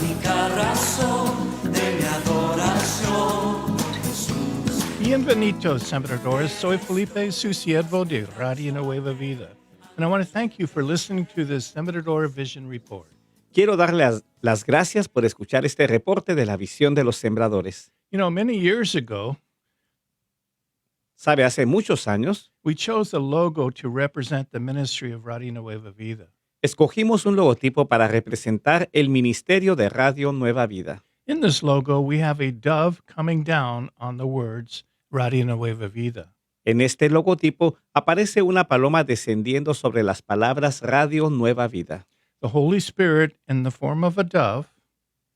única razón de mi adoración. Bienvenidos, sembradores. Soy Felipe, su siervo de Radio Nueva Vida. And I want to thank you for listening to this Sembrador Vision Report. Quiero darle las gracias por escuchar este reporte de la visión de los sembradores. You know, many years ago, Sabe, hace muchos años we chose a logo to represent the ministry of Radio Nueva Vida. escogimos un logotipo para representar el ministerio de Radio Nueva Vida. In this logo, we have a dove coming down on the words Radio Nueva Vida. En este logotipo aparece una paloma descendiendo sobre las palabras Radio Nueva Vida. The Holy Spirit, in the form of a dove,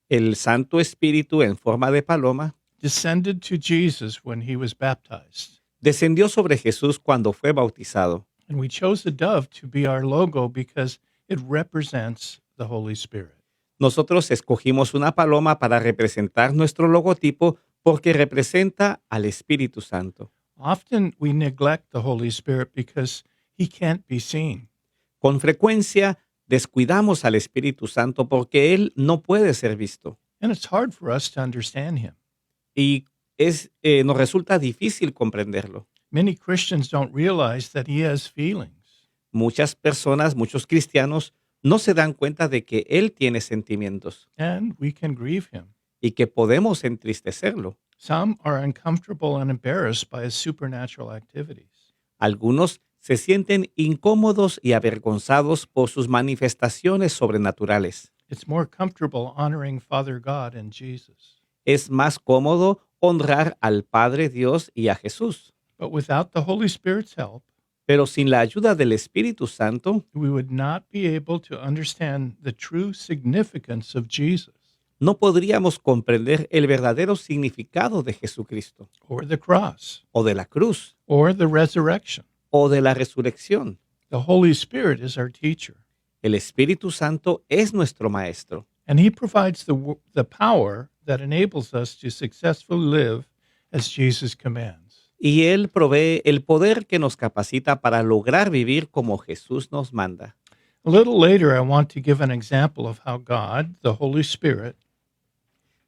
El Santo Espíritu en forma de paloma descended to Jesus when he was baptized. descendió sobre Jesús cuando fue bautizado. And we chose the dove to be our logo because it represents the Holy Spirit. Nosotros escogimos una paloma para representar nuestro logotipo porque representa al Espíritu Santo. Often we neglect the Holy Spirit because he can't be seen. Con frecuencia descuidamos al Espíritu Santo porque Él no puede ser visto. And it's hard for us to understand him. Y nos resulta difícil comprenderlo. Many Christians don't realize that he has feelings. Muchas personas, muchos cristianos, no se dan cuenta de que Él tiene sentimientos And we can grieve him. y que podemos entristecerlo. Some are uncomfortable and embarrassed by his supernatural activities. Algunos se sienten incómodos y avergonzados por sus manifestaciones sobrenaturales. It's more comfortable honoring Father God and Jesus. Es más cómodo honrar al Padre Dios y a Jesús. But without the Holy Spirit's help, Pero sin la ayuda del Espíritu Santo, we would not be able to understand the true significance of Jesus no podríamos comprender el verdadero significado de Jesucristo, or the cross o de la cruz, or the resurrection. o de la resurrección. The Holy Spirit is our teacher, El Espíritu Santo es nuestro Maestro, and he provides the power that enables us to successfully live as Jesus commands. y Él provee el poder que nos capacita para lograr vivir como Jesús nos manda. A little later, I want to give an example of how God, the Holy Spirit,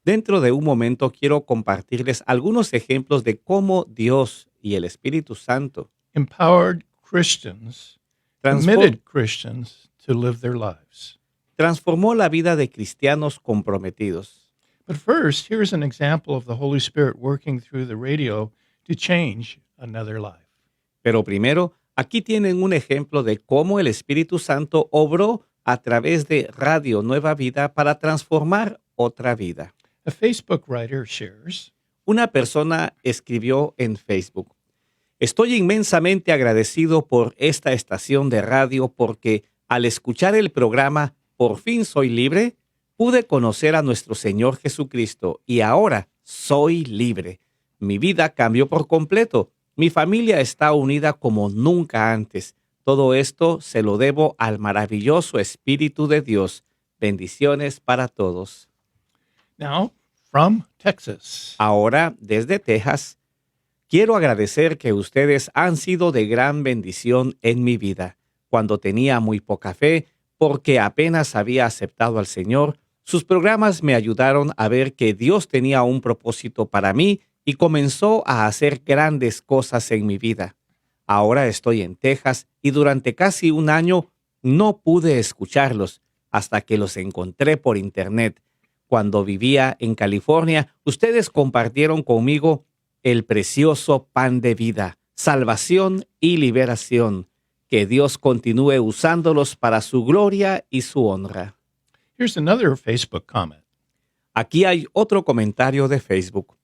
Dentro de un momento quiero compartirles algunos ejemplos de cómo Dios y el Espíritu Santo empowered Christians, committed Christians to live their lives. transformó la vida de cristianos comprometidos. But first, here's an example of the Holy Spirit working through the radio to change another life. Pero primero, aquí tienen un ejemplo de cómo el Espíritu Santo obró a través de Radio Nueva Vida para transformar otra vida. A Facebook writer shares, Una persona escribió en Facebook: Estoy inmensamente agradecido por esta estación de radio porque al escuchar el programa Por fin soy libre, pude conocer a nuestro Señor Jesucristo y ahora soy libre. Mi vida cambió por completo. Mi familia está unida como nunca antes. Todo esto se lo debo al maravilloso Espíritu de Dios. Bendiciones para todos. now from Texas. Ahora, desde Texas, quiero agradecer que ustedes han sido de gran bendición en mi vida. Cuando tenía muy poca fe, porque apenas había aceptado al Señor, sus programas me ayudaron a ver que Dios tenía un propósito para mí y comenzó a hacer grandes cosas en mi vida. Ahora estoy en Texas y durante casi un año no pude escucharlos hasta que los encontré por internet. Cuando vivía en California, ustedes compartieron conmigo el precioso pan de vida, salvación y liberación. Que Dios continúe usándolos para su gloria y su honra. Here's another Facebook comment. Aquí hay otro comentario de Facebook.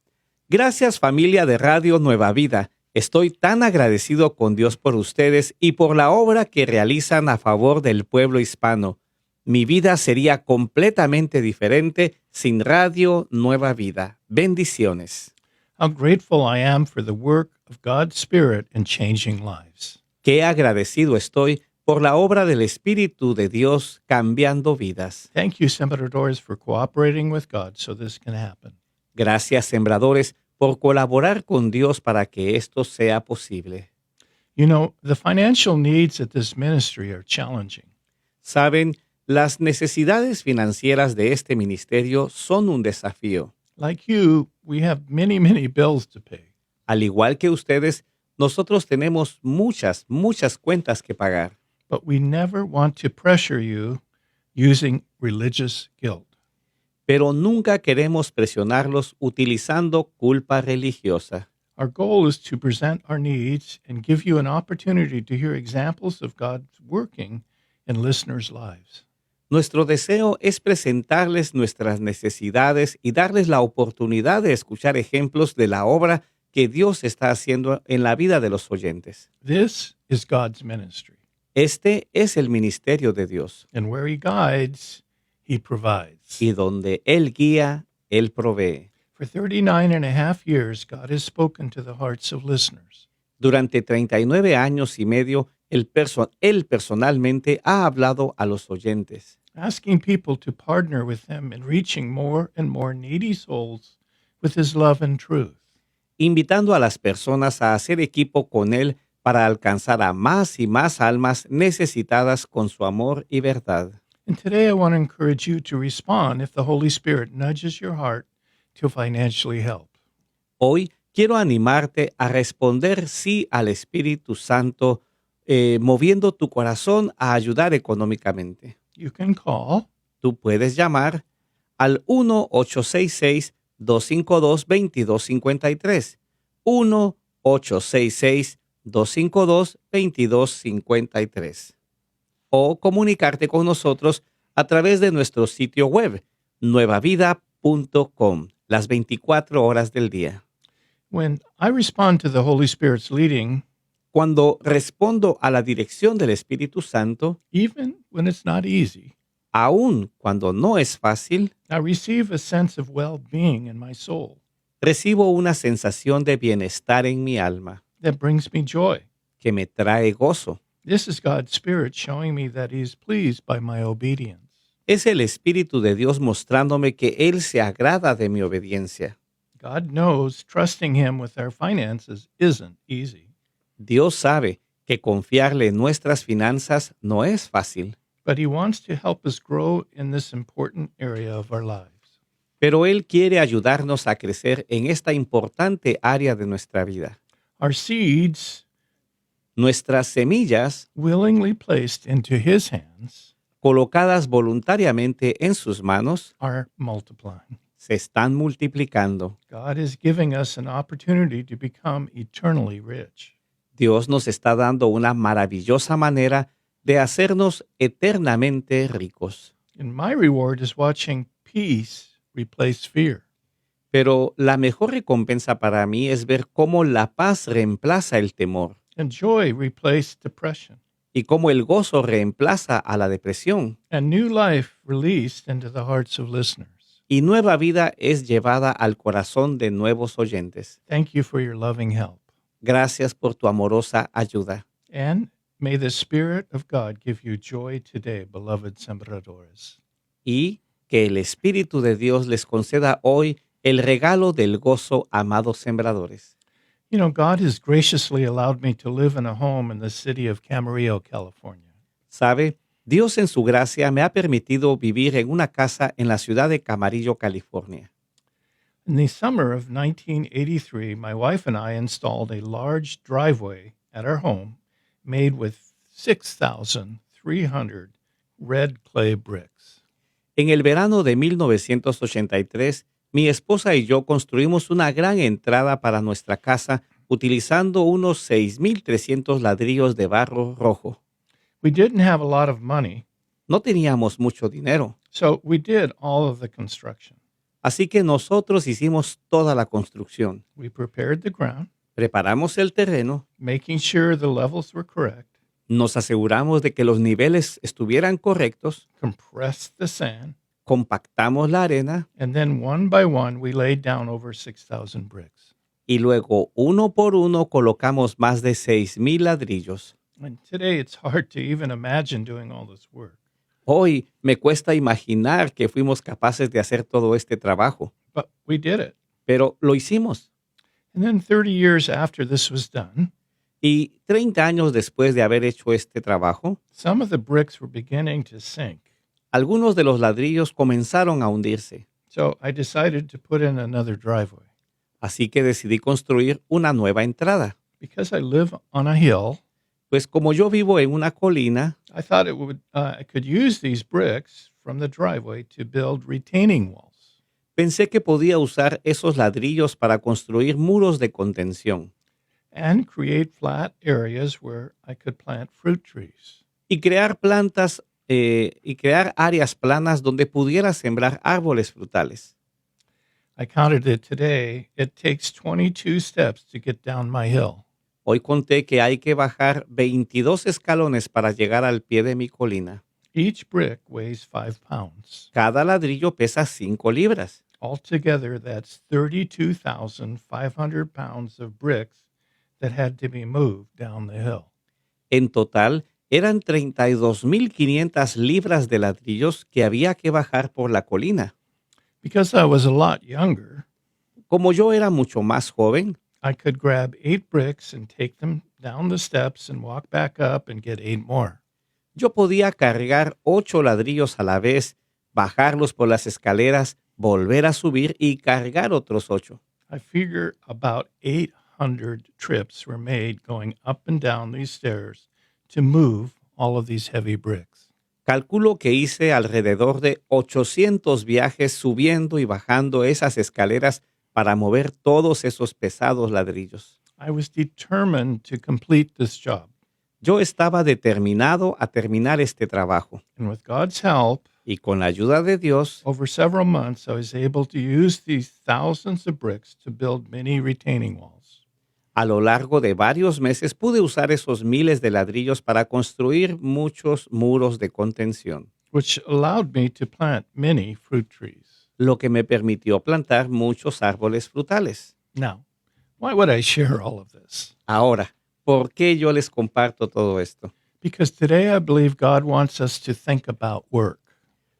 Gracias, familia de Radio Nueva Vida. Estoy tan agradecido con Dios por ustedes y por la obra que realizan a favor del pueblo hispano. Mi vida sería completamente diferente sin Radio Nueva Vida. Bendiciones. How grateful I am for the work of God's Spirit in changing lives. Qué agradecido estoy por la obra del Espíritu de Dios cambiando vidas. Thank you, Sembradores, for cooperating with God so this can happen. Gracias, sembradores, por colaborar con Dios para que esto sea posible. You know, the financial needs at this ministry are challenging. Saben, Las necesidades financieras de este ministerio son un desafío. Like you, we have many, many bills to pay. Al igual que ustedes, nosotros tenemos muchas cuentas que pagar, But we never want to pressure you using religious guilt. pero nunca queremos presionarlos utilizando culpa religiosa. Our goal is to present our needs and give you an opportunity to hear examples of God's working in listeners' lives. Nuestro deseo es presentarles nuestras necesidades y darles la oportunidad de escuchar ejemplos de la obra que Dios está haciendo en la vida de los oyentes. This is God's ministry. Este es el ministerio de Dios, And where He guides, He provides. y donde Él guía, Él provee. For 39 and a half years, God has spoken to the hearts of listeners. Durante 39 años y medio, él personalmente ha hablado a los oyentes, Asking people to partner with Him in reaching more and more needy souls with His love and truth. invitando a las personas a hacer equipo con Él para alcanzar a más y más almas necesitadas con su amor y verdad. And today I want to encourage you to respond if the Holy Spirit nudges your heart to financially help. Hoy quiero animarte a responder sí al Espíritu Santo, moviendo tu corazón a ayudar económicamente. You can call Tú puedes llamar al 1-866-252-2253. 1-866-252-2253. O comunicarte con nosotros a través de nuestro sitio web, nuevavida.com, las 24 horas del día. when I respond to the Holy Spirit's leading, Cuando respondo a la dirección del Espíritu Santo, even when it's not easy, aun cuando no es fácil, I receive a sense of well-being in my soul recibo una sensación de bienestar en mi alma that brings me joy. que me trae gozo. This is God's Spirit showing me that He is pleased by my obedience. Es el Espíritu de Dios mostrándome que Él se agrada de mi obediencia. God knows trusting Him with our finances isn't easy, Dios sabe que confiarle en nuestras finanzas no es fácil, but He wants to help us grow in this important area of our lives. pero Él quiere ayudarnos a crecer en esta importante área de nuestra vida. Our seeds, Nuestras semillas, willingly placed into His hands, colocadas voluntariamente en sus manos, are multiplying. se están multiplicando. God is giving us an opportunity to become eternally rich. Dios nos está dando una maravillosa manera de hacernos eternamente ricos. And my reward is watching peace replace fear. Pero la mejor recompensa para mí es ver cómo la paz reemplaza el temor And joy replace depression. y cómo el gozo reemplaza a la depresión And new life released into the hearts of listeners. y nueva vida es llevada al corazón de nuevos oyentes. Thank you for your loving help. Gracias por tu amorosa ayuda. And may the Spirit of God give you joy today, beloved sembradores. Y que el Espíritu de Dios les conceda hoy el regalo del gozo, amados sembradores. You know, God has graciously allowed me to live in a home in the city of Camarillo, California. ¿Sabe? Dios en su gracia me ha permitido vivir en una casa en la ciudad de Camarillo, California. In the summer of 1983, my wife and I installed a large driveway at our home made with 6,300 red clay bricks. En el verano de 1983, mi esposa y yo construimos una gran entrada para nuestra casa utilizando unos 6,300 ladrillos de barro rojo. We didn't have a lot of money, No teníamos mucho dinero, so we did all of the construction. así que nosotros hicimos toda la construcción. We prepared the ground, Preparamos el terreno, making sure the levels were correct, nos aseguramos de que los niveles estuvieran correctos, compressed the sand, compactamos la arena and then one by one we laid down over 6,000 bricks. y luego uno por uno colocamos más de 6,000 ladrillos. And today it's hard to even imagine doing all this work. Hoy me cuesta imaginar que fuimos capaces de hacer todo este trabajo, But we did it. pero lo hicimos. And then 30 years after this was done, Y 30 años después de haber hecho este trabajo, some of the bricks were beginning to sink. algunos de los ladrillos comenzaron a hundirse, So I decided to put in another driveway. así que decidí construir una nueva entrada. Because I live on a hill, Pues como yo vivo en una colina, I thought I could use these bricks from the driveway to build retaining walls. pensé que podía usar esos ladrillos para construir muros de contención And create flat areas where I could plant fruit trees. y crear y crear áreas planas donde pudiera sembrar árboles frutales. I counted it today. It takes 22 steps to get down my hill. Hoy conté que hay que bajar 22 escalones para llegar al pie de mi colina. Each brick weighs 5 pounds. Cada ladrillo pesa 5 libras. Altogether, that's 32,500 pounds of bricks that had to be moved down the hill. En total, eran 32.500 libras de ladrillos que había que bajar por la colina. Because I was a lot younger, Como yo era mucho más joven, I could grab 8 bricks and take them down the steps and walk back up and get 8 more. yo podía cargar 8 ladrillos a la vez, bajarlos por las escaleras, volver a subir y cargar otros 8. I figure about 800 trips were made going up and down these stairs to move all of these heavy bricks. Calculo que hice alrededor de 800 viajes subiendo y bajando esas escaleras para mover todos esos pesados ladrillos. I was determined to complete this job. Yo estaba determinado a terminar este trabajo And with God's help, y con la ayuda de Dios, over several months, I was able to use these thousands of bricks to build many retaining walls. a lo largo de varios meses pude usar esos miles de ladrillos para construir muchos muros de contención, Which allowed me to plant many fruit trees. lo que me permitió plantar muchos árboles frutales. Now, why would I share all of this? Ahora, ¿por qué yo les comparto todo esto? Because today I believe God wants us to think about work,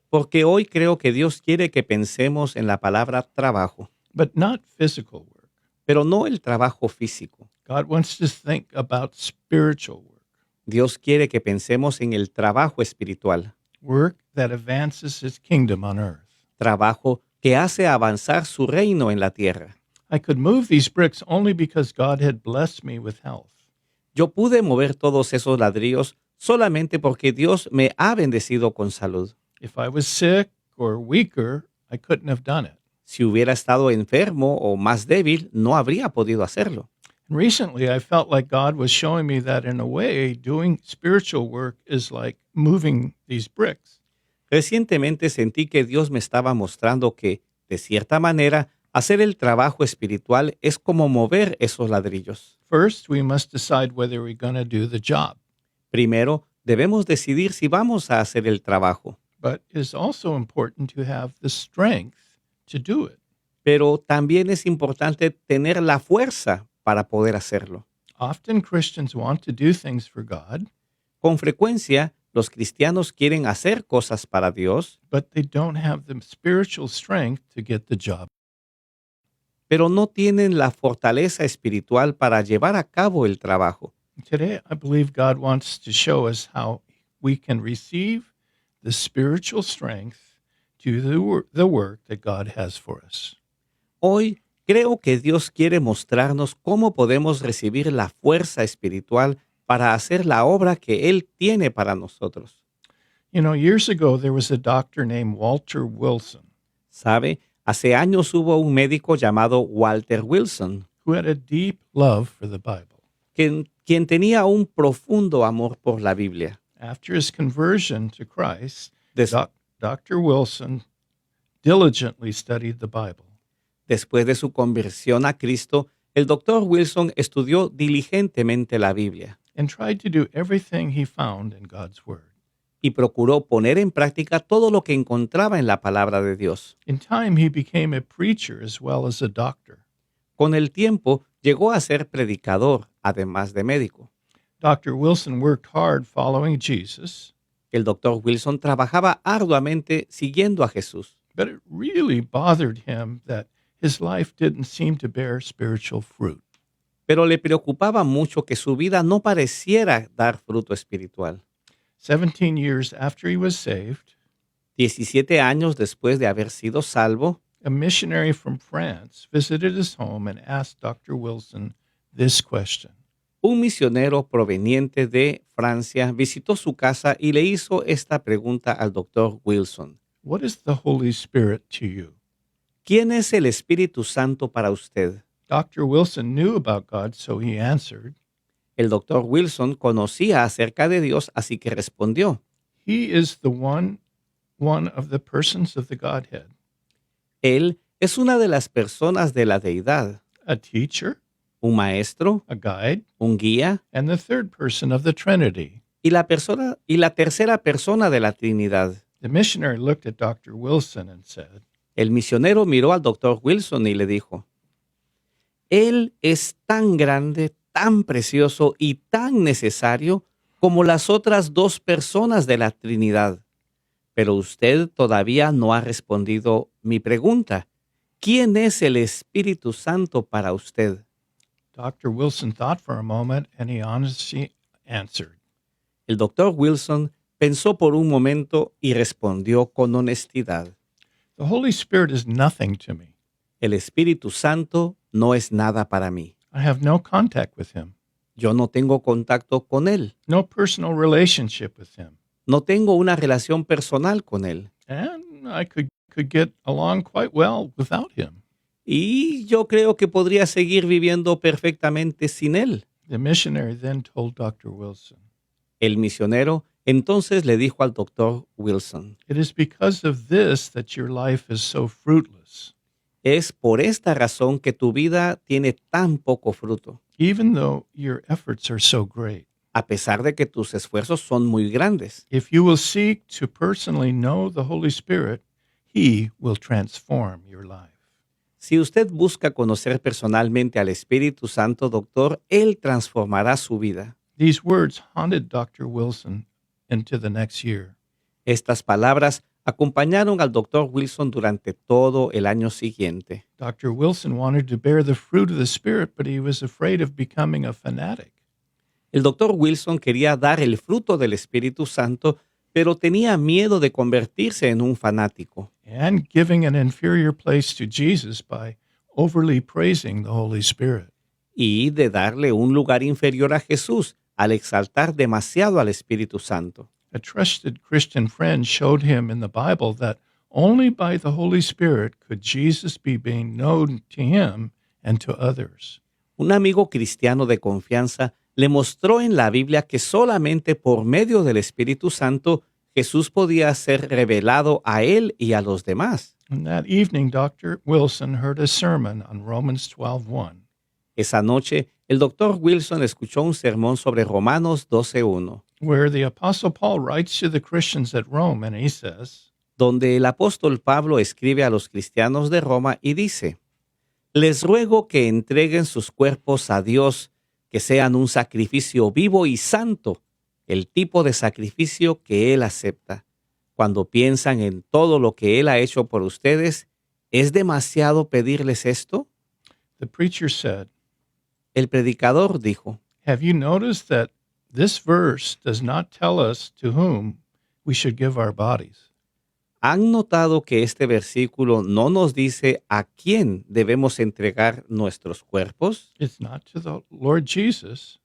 Porque hoy creo que Dios quiere que pensemos en la palabra trabajo, but not physical work. pero no el trabajo físico. God wants to think about spiritual work, Dios quiere que pensemos en el trabajo espiritual, work that advances his kingdom on earth. trabajo que hace avanzar su reino en la tierra. I could move these bricks only because God had blessed me with health. Yo pude mover todos esos ladrillos solamente porque Dios me ha bendecido con salud. If I was sick or weaker, I couldn't have done it. Si hubiera estado enfermo o más débil, no habría podido hacerlo. And recently, I felt like God was showing me that in a way, doing spiritual work is like moving these bricks. Recientemente sentí que Dios me estaba mostrando que, de cierta manera, hacer el trabajo espiritual es como mover esos ladrillos. First, we must decide whether we're going to do the job, Primero, debemos decidir si vamos a hacer el trabajo, but it's also important to have the strength to do it. pero también es importante tener la fuerza para poder hacerlo. Often Christians want to do things for God, Con frecuencia, los cristianos quieren hacer cosas para Dios, but they don't have the spiritual strength to get the job. pero no tienen la fortaleza espiritual para llevar a cabo el trabajo. Today, I believe God wants to show us how we can receive the spiritual strength to the work that God has for us. Hoy creo que Dios quiere mostrarnos cómo podemos recibir la fuerza espiritual para hacer la obra que Él tiene para nosotros. You know, years ago, there was a doctor named Walter Wilson ¿Sabe? Hace años hubo un médico llamado Walter Wilson, who had a deep love for the Bible. quien tenía un profundo amor por la Biblia. After his conversion to Christ, Des- Dr. Wilson diligently studied the Bible. Después de su conversión a Cristo, el doctor Wilson estudió diligentemente la Biblia And tried to do everything he found in God's Word. y procuró poner en práctica todo lo que encontraba en la palabra de Dios. In time, he became a preacher as well as a doctor. Con el tiempo, llegó a ser predicador, además de médico. Dr. Wilson worked hard following Jesus, El doctor Wilson trabajaba arduamente siguiendo a Jesús, but it really bothered him that his life didn't seem to bear spiritual fruit. pero le preocupaba mucho que su vida no pareciera dar fruto espiritual. 17 years after he was saved, 17 años después de haber sido salvo, a missionary from France visited his home and asked Dr. Wilson this question. un misionero proveniente de Francia visitó su casa y le hizo esta pregunta al doctor Wilson. What is the Holy Spirit to you? ¿Quién es el Espíritu Santo para usted? Dr. Wilson knew about God, so he answered, El doctor Wilson conocía acerca de Dios, así que respondió. He is the one of the persons of the Godhead, Él es una de las personas de la deidad, a teacher, un maestro, a guide, un guía and the third person of the Trinity. y la tercera persona de la Trinidad. The missionary looked at Dr. Wilson and said, El misionero miró al doctor Wilson y le dijo, Él es tan grande, tan precioso y tan necesario como las otras dos personas de la Trinidad. Pero usted todavía no ha respondido mi pregunta. ¿Quién es el Espíritu Santo para usted? Dr. Wilson thought for a moment and he honestly answered, El doctor Wilson pensó por un momento y respondió con honestidad. The Holy Spirit is nothing to me. El Espíritu Santo no es nada para mí. I have no contact with him, Yo no tengo contacto con Él. no personal relationship with him. No tengo una relación personal con Él. And I could get along quite well without him. Y yo creo que podría seguir viviendo perfectamente sin Él. The missionary then told Dr. Wilson, El misionero entonces le dijo al doctor Wilson, It is because of this that your life is so fruitless, es por esta razón que tu vida tiene tan poco fruto, even though your efforts are so great. a pesar de que tus esfuerzos son muy grandes. If you will seek to personally know the Holy Spirit, he will transform your life. Si usted busca conocer personalmente al Espíritu Santo, doctor, Él transformará su vida. These words haunted Dr. Wilson into the next year. Estas palabras acompañaron al doctor Wilson durante todo el año siguiente. Dr. Wilson wanted to bear the fruit of the Spirit, but he was afraid of becoming a fanatic. El doctor Wilson quería dar el fruto del Espíritu Santo, pero tenía miedo de convertirse en un fanático And giving an inferior place to Jesus by overly praising the Holy Spirit. y de darle un lugar inferior a Jesús al exaltar demasiado al Espíritu Santo. A trusted Christian friend showed him in the Bible that only by the Holy Spirit could Jesus be being known to him and to others. Un amigo cristiano de confianza le mostró en la Biblia que solamente por medio del Espíritu Santo Jesús podía ser revelado a él y a los demás. And that evening, Dr. Wilson heard a sermon on Romans 12:1. Esa noche, el doctor Wilson escuchó un sermón sobre Romanos 12:1, where the Apostle Paul writes to the Christians at Rome, and he says, donde el apóstol Pablo escribe a los cristianos de Roma y dice, les ruego que entreguen sus cuerpos a Dios, que sean un sacrificio vivo y santo, el tipo de sacrificio que Él acepta. Cuando piensan en todo lo que Él ha hecho por ustedes, ¿es demasiado pedirles esto? the preacher said, El predicador dijo, Have you noticed that this verse does not tell us to whom we should give our bodies? ¿han notado que este versículo no nos dice a quién debemos entregar nuestros cuerpos? It's not to the Lord Jesus.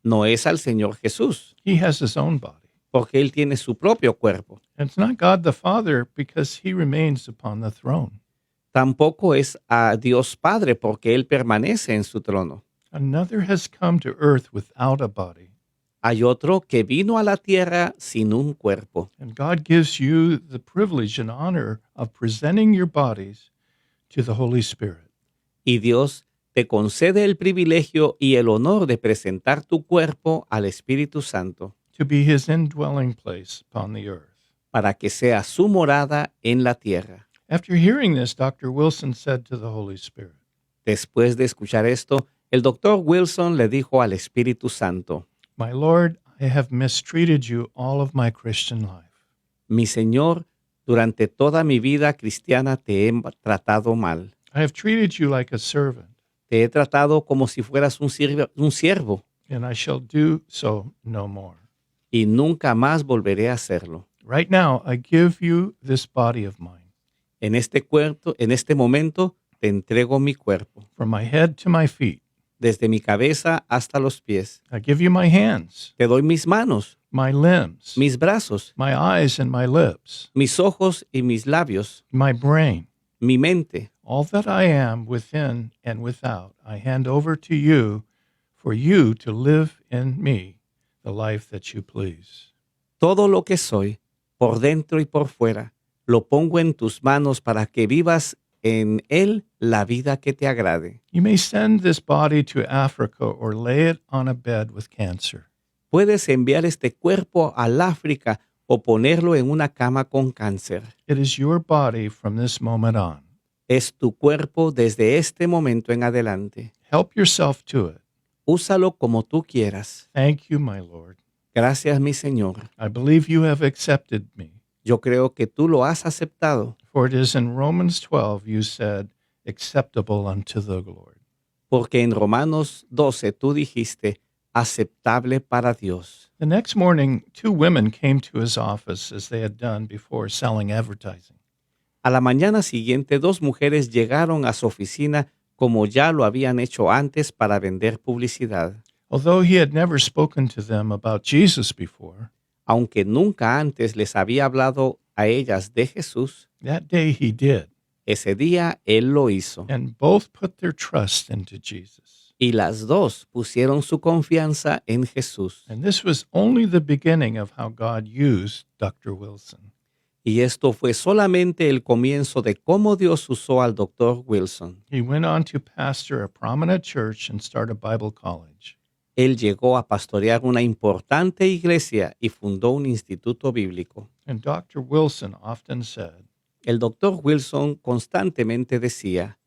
No es al Señor Jesús, He has his own body. porque Él tiene su propio cuerpo. And it's not God the Father because he remains upon the throne. Tampoco es a Dios Padre, porque Él permanece en su trono. Another has come to earth without a body. Hay otro que vino a la tierra sin un cuerpo. And God gives you the privilege and honor of presenting your bodies to the Holy Spirit. Y Dios te concede el privilegio y el honor de presentar tu cuerpo al Espíritu Santo to be his indwelling place upon the earth. para que sea su morada en la tierra. After hearing this, Dr. Wilson said to the Holy Spirit, Después de escuchar esto, el doctor Wilson le dijo al Espíritu Santo, My Lord, I have mistreated you all of my Christian life. mi Señor, durante toda mi vida cristiana te he tratado mal. I have treated you like a servant, Te he tratado como si fueras un siervo and I shall do so no more. y nunca más volveré a hacerlo. Right now, I give you this body of mine, En este momento, te entrego mi cuerpo, from my head to my feet. desde mi cabeza hasta los pies. I give you my hands, Te doy mis manos, my limbs, mis brazos, my eyes and my lips, mis ojos y mis labios, my brain. mi mente. All that I am within and without, I hand over to you for you to live in me the life that you please. Todo lo que soy, por dentro y por fuera, lo pongo en tus manos para que vivas en él la vida que te agrade. You may send this body to Africa or lay it on a bed with cancer. Puedes enviar este cuerpo al África o ponerlo en una cama con cáncer. It is your body from this moment on. Es tu cuerpo desde este momento en adelante. Help yourself to it. Úsalo como tú quieras. Thank you, my Lord. Gracias, mi Señor. I believe you have accepted me. Yo creo que tú lo has aceptado, For it is in Romans 12 you said, acceptable unto the Lord. porque en Romanos 12 tú dijiste, aceptable para Dios. The next morning, two women came to his office as they had done before selling advertising. A la mañana siguiente, dos mujeres llegaron a su oficina como ya lo habían hecho antes para vender publicidad. Although he had never spoken to them about Jesus before, Aunque nunca antes les había hablado a ellas de Jesús, that day he did. ese día Él lo hizo. And both put their trust into Jesus. Y las dos pusieron su confianza en Jesús. And this was only the beginning of how God used Dr. Wilson. Y esto fue solamente el comienzo de cómo Dios usó al Dr. Wilson. He went on to pastor a prominent church and start a Bible college. Él llegó a pastorear una importante iglesia y fundó un instituto bíblico. And Dr. Wilson often said, El Dr. Wilson constantemente decía,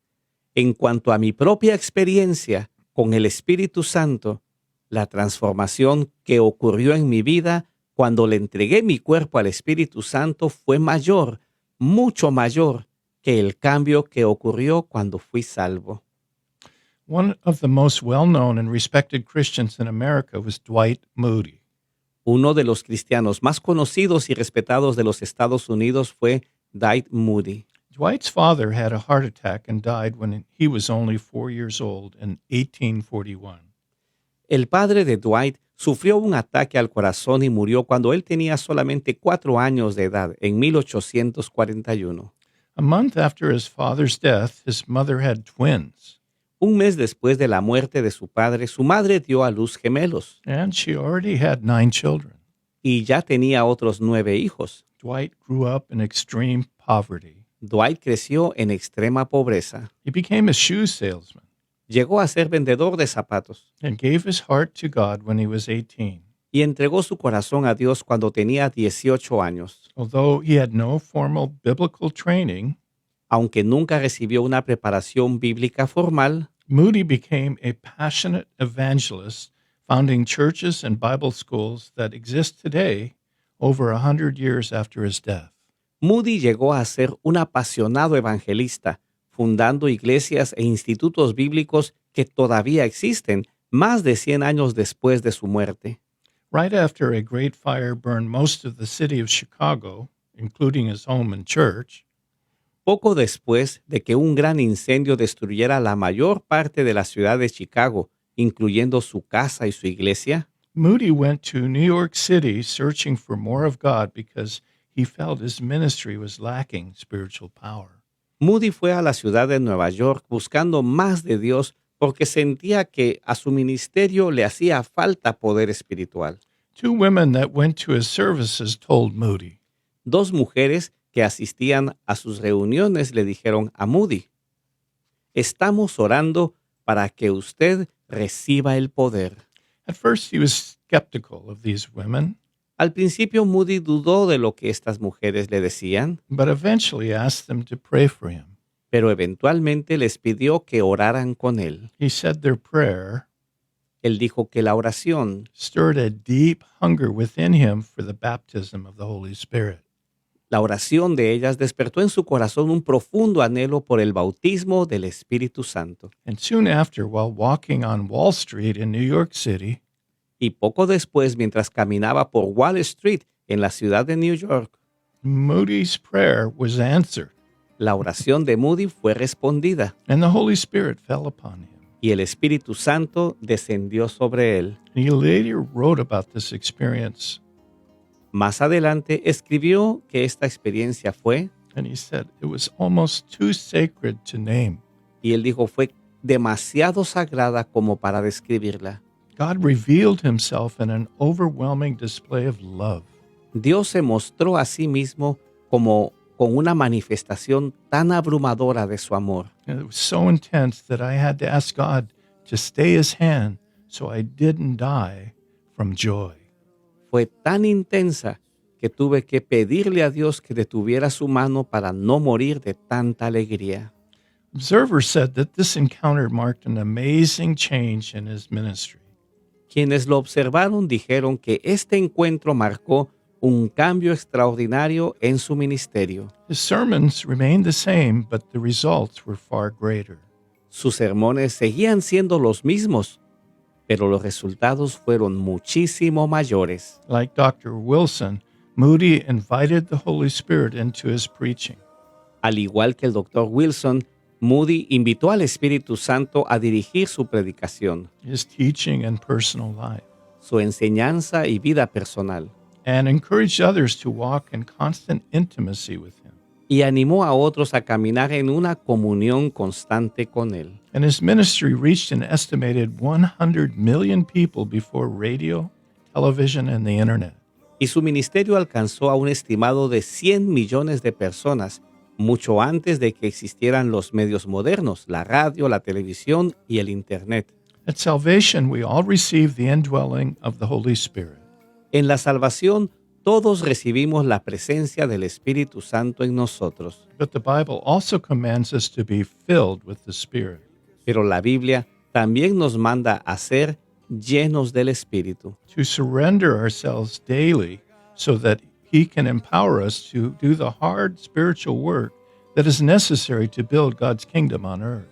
en cuanto a mi propia experiencia con el Espíritu Santo, la transformación que ocurrió en mi vida cuando le entregué mi cuerpo al Espíritu Santo fue mayor, mucho mayor que el cambio que ocurrió cuando fui salvo. one of the most well-known and respected Christians in America was Dwight Moody. Uno de los cristianos más conocidos y respetados de los Estados Unidos fue Dwight Moody. Dwight's father had a heart attack and died when he was only 4 years old in 1841. El padre de Dwight sufrió un ataque al corazón y murió cuando él tenía solamente 4 años de edad, en 1841. A month after his father's death, his mother had twins, Un mes después de la muerte de su padre, su madre dio a luz gemelos and she already had 9 children. y ya tenía otros 9 hijos. Dwight grew up in extreme poverty. Dwight creció en extrema pobreza. He became a shoe salesman Llegó a ser vendedor de zapatos and gave his heart to God when he was 18. y entregó su corazón a Dios cuando tenía 18 años. Although he had no formal biblical training, Aunque nunca recibió una preparación bíblica formal, Moody became a passionate evangelist, founding churches and Bible schools that exist today over 100 years after his death. Moody llegó a ser un apasionado evangelista, fundando iglesias e institutos bíblicos que todavía existen más de 100 años después de su muerte. Right after a great fire burned most of the city of Chicago, including his home and church, Poco después de que un gran incendio destruyera la mayor parte de la ciudad de Chicago, incluyendo su casa y su iglesia, Moody went to New York City searching for more of God because he felt his ministry was lacking spiritual power. Moody fue a la ciudad de Nueva York buscando más de Dios porque sentía que a su ministerio le hacía falta poder espiritual. Two women that went to his services told Moody, Dos mujeres que asistían a sus reuniones le dijeron a Moody, estamos orando para que usted reciba el poder. At first, he was skeptical of these women, Al principio Moody dudó de lo que estas mujeres le decían, but eventually asked them to pray for him. pero eventualmente les pidió que oraran con él. He said their prayer Él dijo que la oración, stirred a deep hunger within him for the baptism of the Holy Spirit. la oración de ellas despertó en su corazón un profundo anhelo por el bautismo del Espíritu Santo. And soon after, while walking on Wall Street in New York City, Y poco después, mientras caminaba por Wall Street en la ciudad de New York, Moody's prayer was answered, la oración de Moody fue respondida and the Holy Spirit fell upon him. y el Espíritu Santo descendió sobre él. And he later wrote about this experience, Más adelante escribió que esta experiencia fue, and he said it was almost too sacred to name. y él dijo, fue demasiado sagrada como para describirla. God revealed himself in an overwhelming display of love. Dios se mostró a sí mismo como con una manifestación tan abrumadora de su amor. And it was so intense that I had to ask God to stay his hand so I didn't die from joy. Fue tan intensa que tuve que pedirle a Dios que detuviera su mano para no morir de tanta alegría. Observers said that this encounter marked an amazing change in his ministry. Quienes lo observaron dijeron que este encuentro marcó un cambio extraordinario en su ministerio. His sermons remained the same, but the results were far greater. Sus sermones seguían siendo los mismos, pero los resultados fueron muchísimo mayores. Like Dr. Wilson, Moody invited the Holy Spirit into his preaching. Al igual que el Dr. Wilson, Moody invitó al Espíritu Santo a dirigir su predicación, His teaching and personal life, su enseñanza y vida personal, and encouraged others to walk in constant intimacy with him. y animó a otros a caminar en una comunión constante con él. And his ministry reached an estimated 100 million people before radio, television, and the internet. Y su ministerio alcanzó a un estimado de 100 millones de personas, mucho antes de que existieran los medios modernos, la radio, la televisión y el Internet. At salvation, we all receive the indwelling of the Holy Spirit. En la salvación, todos recibimos la presencia del Espíritu Santo en nosotros. But the Bible also commands us to be filled with the Spirit. Pero la Biblia también nos manda a ser llenos del Espíritu, To surrender ourselves daily so that he can empower us to do the hard spiritual work that is necessary to build God's kingdom on earth.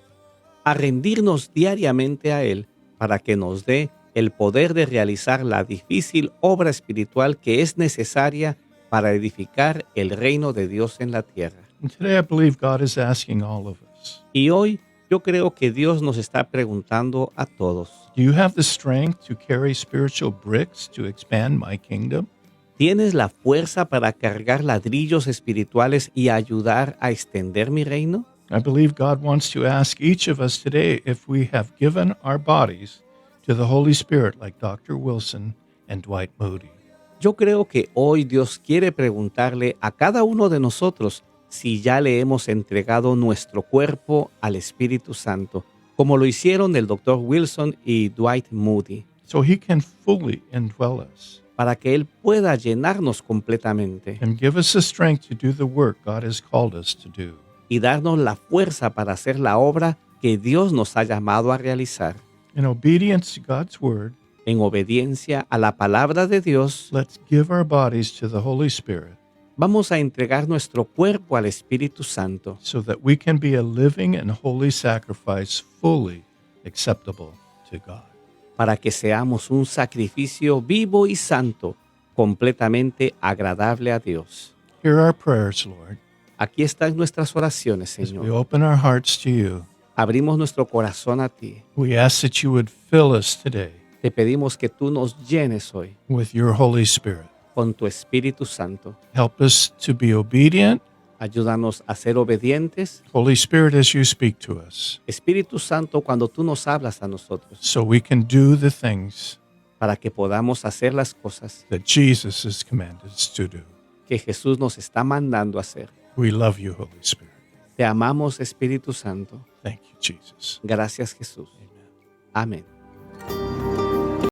a rendirnos diariamente a Él para que nos dé el poder de realizar la difícil obra espiritual que es necesaria para edificar el reino de Dios en la tierra. And today I believe God is asking all of us, Y hoy yo creo que Dios nos está preguntando a todos, do you have the strength to carry spiritual bricks to expand my kingdom? ¿tienes la fuerza para cargar ladrillos espirituales y ayudar a extender mi reino? I believe God wants to ask each of us today if we have given our bodies to the Holy Spirit like Dr. Wilson and Dwight Moody. Yo creo que hoy Dios quiere preguntarle a cada uno de nosotros si ya le hemos entregado nuestro cuerpo al Espíritu Santo, como lo hicieron el Dr. Wilson y Dwight Moody, So he can fully indwell us para que Él pueda llenarnos completamente and give us the strength to do the work God has called us to do. y darnos la fuerza para hacer la obra que Dios nos ha llamado a realizar. In obedience to God's word, En obediencia a la palabra de Dios, let's give our bodies to the Holy Spirit vamos a entregar nuestro cuerpo al Espíritu Santo so that we can be a living and holy sacrifice fully acceptable to God. para que seamos un sacrificio vivo y santo, completamente agradable a Dios. Hear our prayers, Lord, Aquí están nuestras oraciones, as we Señor. open our hearts to you. Abrimos nuestro corazón a ti. We ask that you would fill us today Te pedimos que tú nos llenes hoy with your Holy Spirit. con tu Espíritu Santo. Help us to be obedient. Ayúdanos a ser obedientes. Holy Spirit, as you speak to us, Espíritu Santo, cuando tú nos hablas a nosotros, so we can do the things para que podamos hacer las cosas that Jesus has commanded us to do. que Jesús nos está mandando a hacer. We love you, Holy Spirit. Te amamos, Espíritu Santo. Thank you, Jesus. Gracias, Jesús. Amén.